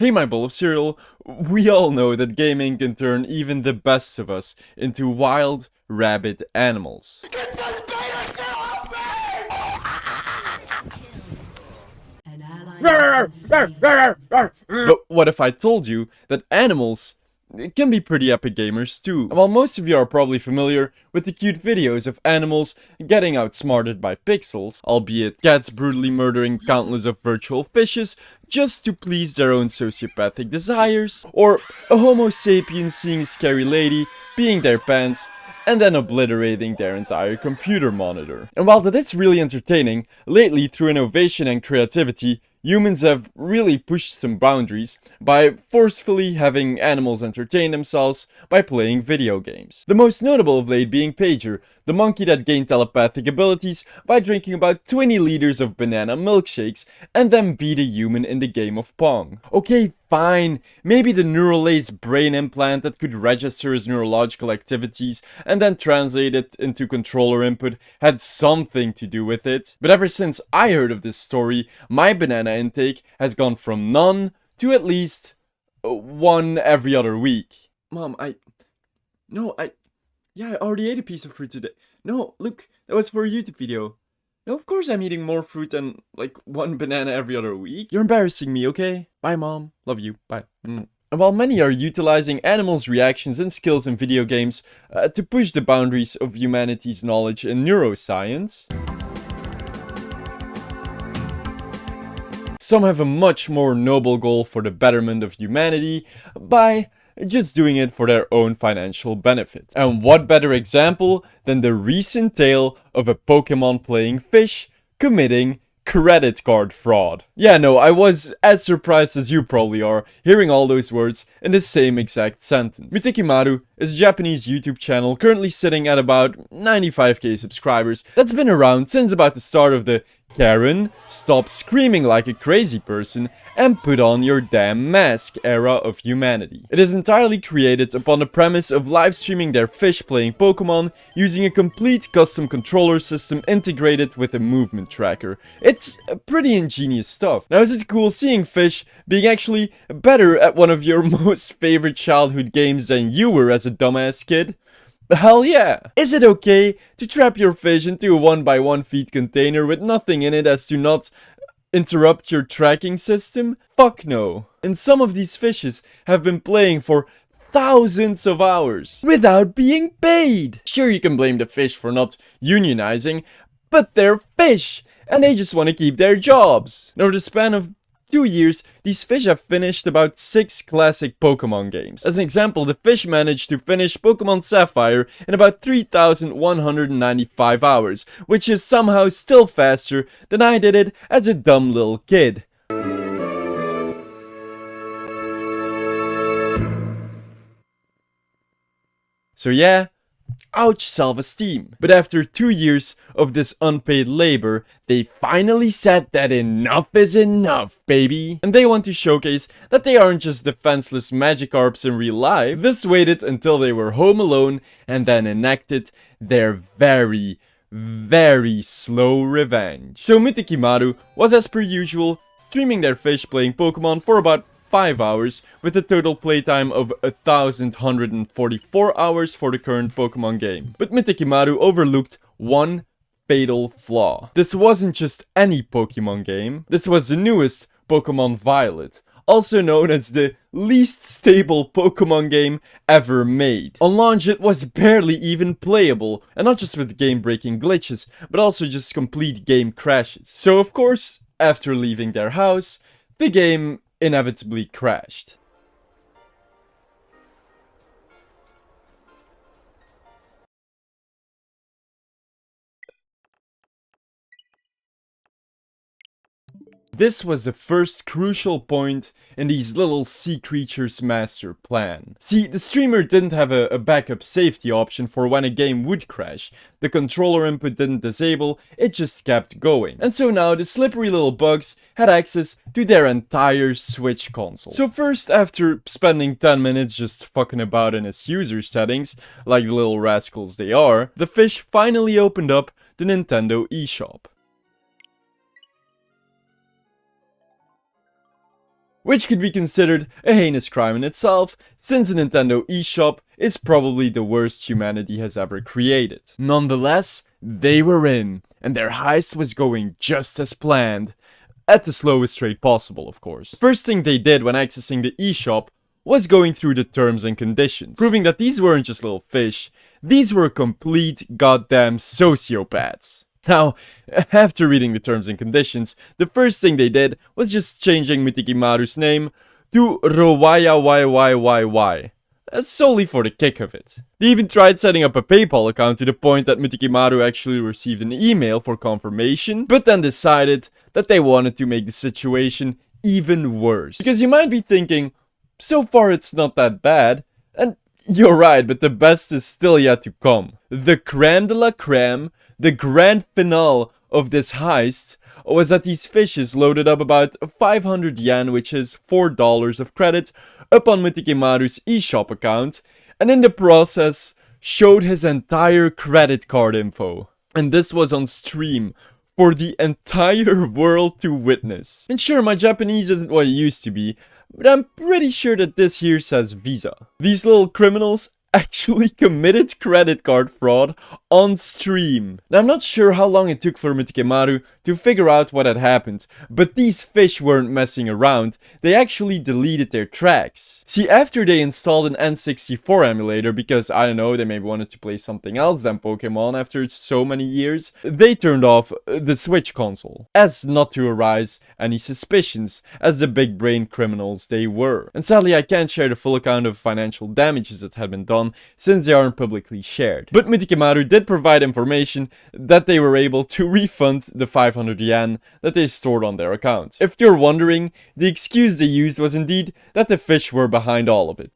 Hey my bowl of cereal, we all know that gaming can turn even the best of us into wild, rabid animals. But what if I told you that animals can be pretty epic gamers too? And while most of you are probably familiar with the cute videos of animals getting outsmarted by pixels, albeit cats brutally murdering countless of virtual fishes just to please their own sociopathic desires, or a homo sapien seeing a scary lady peeing their pants and then obliterating their entire computer monitor. And while that is really entertaining, lately through innovation and creativity, humans have really pushed some boundaries by forcefully having animals entertain themselves by playing video games. The most notable of late being Pager, the monkey that gained telepathic abilities by drinking about 20 liters of banana milkshakes and then beat a human in the game of Pong. Okay, fine, maybe the neural lace brain implant that could register his neurological activities and then translate it into controller input had something to do with it. But ever since I heard of this story, my banana intake has gone from none to at least one every other week. Mom, I already ate a piece of fruit today. No, look, that was for a YouTube video. No, of course I'm eating more fruit than, like, one banana every other week. You're embarrassing me, okay? Bye, Mom. Love you. Bye. And while many are utilizing animals' reactions and skills in video games to push the boundaries of humanity's knowledge in neuroscience, some have a much more noble goal for the betterment of humanity by just doing it for their own financial benefit. And what better example than the recent tale of a Pokemon playing fish committing credit card fraud. Yeah, no, I was as surprised as you probably are hearing all those words in the same exact sentence. Mitakimaru is a Japanese YouTube channel currently sitting at about 95k subscribers that's been around since about the start of the Karen, stop screaming like a crazy person and put on your damn mask era of humanity. It is entirely created upon the premise of live streaming their fish playing Pokemon using a complete custom controller system integrated with a movement tracker. It's pretty ingenious stuff. Now, is it cool seeing fish being actually better at one of your most favorite childhood games than you were as a dumbass kid? Hell yeah! Is it okay to trap your fish into a 1x1 feet container with nothing in it as to not interrupt your tracking system? Fuck no. And some of these fishes have been playing for thousands of hours without being paid. Sure, you can blame the fish for not unionizing, but they're fish and they just want to keep their jobs. Over the span of 2 years, these fish have finished about 6 classic Pokemon games. As an example, the fish managed to finish Pokemon Sapphire in about 3,195 hours, which is somehow still faster than I did it as a dumb little kid. So yeah, ouch self-esteem. But after 2 years of this unpaid labor, they finally said that enough is enough, baby. And they want to showcase that they aren't just defenseless Magikarps in real life. This waited until they were home alone and then enacted their very, very slow revenge. So Mitakimaru was as per usual streaming their fish playing Pokemon for about 5 hours, with a total playtime of 1,144 hours for the current Pokemon game. But Mitakimaru overlooked one fatal flaw. This wasn't just any Pokemon game, this was the newest Pokemon Violet, also known as the least stable Pokemon game ever made. On launch it was barely even playable, and not just with game-breaking glitches, but also just complete game crashes. So of course, after leaving their house, the game inevitably crashed. This was the first crucial point in these little sea creatures' master plan. See, the streamer didn't have a backup safety option for when a game would crash. The controller input didn't disable, it just kept going. And so now the slippery little bugs had access to their entire Switch console. So first, after spending 10 minutes just fucking about in its user settings, like the little rascals they are, the fish finally opened up the Nintendo eShop. which could be considered a heinous crime in itself, since a Nintendo eShop is probably the worst humanity has ever created. Nonetheless, they were in, and their heist was going just as planned. At the slowest rate possible, of course. First thing they did when accessing the eShop was going through the terms and conditions, proving that these weren't just little fish, these were complete goddamn sociopaths. Now, after reading the terms and conditions, the first thing they did was just changing Mitikimaru's name to Rowayayyyyy, solely for the kick of it. They even tried setting up a PayPal account to the point that Mitikimaru actually received an email for confirmation, but then decided that they wanted to make the situation even worse. Because you might be thinking, so far it's not that bad, and you're right, but the best is still yet to come. The creme de la creme, the grand finale of this heist, was that these fishes loaded up about 500 yen, which is $4 of credit, upon Mitikimaru's eShop account, and in the process showed his entire credit card info. And this was on stream for the entire world to witness. And sure, my Japanese isn't what it used to be, but I'm pretty sure that this here says Visa. These little criminals actually committed credit card fraud on stream. Now, I'm not sure how long it took for Mitikimaru to figure out what had happened, but these fish weren't messing around, they actually deleted their tracks. See, after they installed an N64 emulator, because I don't know, they maybe wanted to play something else than Pokemon after so many years, they turned off the Switch console, as not to arise any suspicions, as the big brain criminals they were. And sadly, I can't share the full account of financial damages that had been done, since they aren't publicly shared. But Mitikimaru did provide information that they were able to refund the 500 yen that they stored on their account. If you're wondering, the excuse they used was indeed that the fish were behind all of it.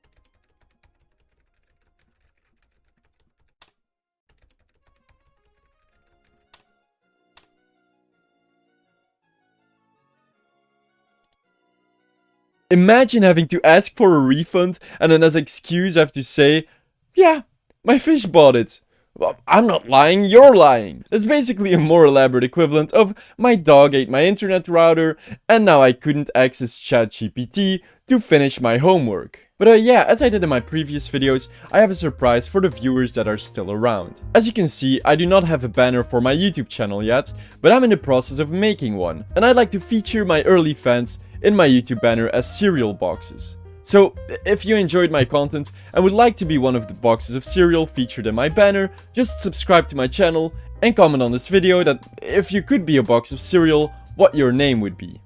Imagine having to ask for a refund and then as excuse have to say, yeah, my fish bought it. Well, I'm not lying, you're lying. That's basically a more elaborate equivalent of my dog ate my internet router and now I couldn't access ChatGPT to finish my homework. But yeah, as I did in my previous videos, I have a surprise for the viewers that are still around. As you can see, I do not have a banner for my YouTube channel yet, but I'm in the process of making one. And I'd like to feature my early fans in my YouTube banner as cereal boxes. So, if you enjoyed my content and would like to be one of the boxes of cereal featured in my banner, just subscribe to my channel and comment on this video that if you could be a box of cereal, what your name would be.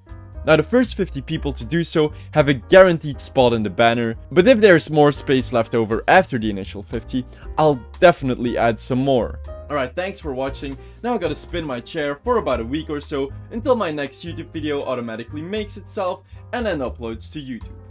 Now, the first 50 people to do so have a guaranteed spot in the banner, but if there's more space left over after the initial 50, I'll definitely add some more. Alright, thanks for watching. Now I gotta spin my chair for about a week or so until my next YouTube video automatically makes itself and then uploads to YouTube.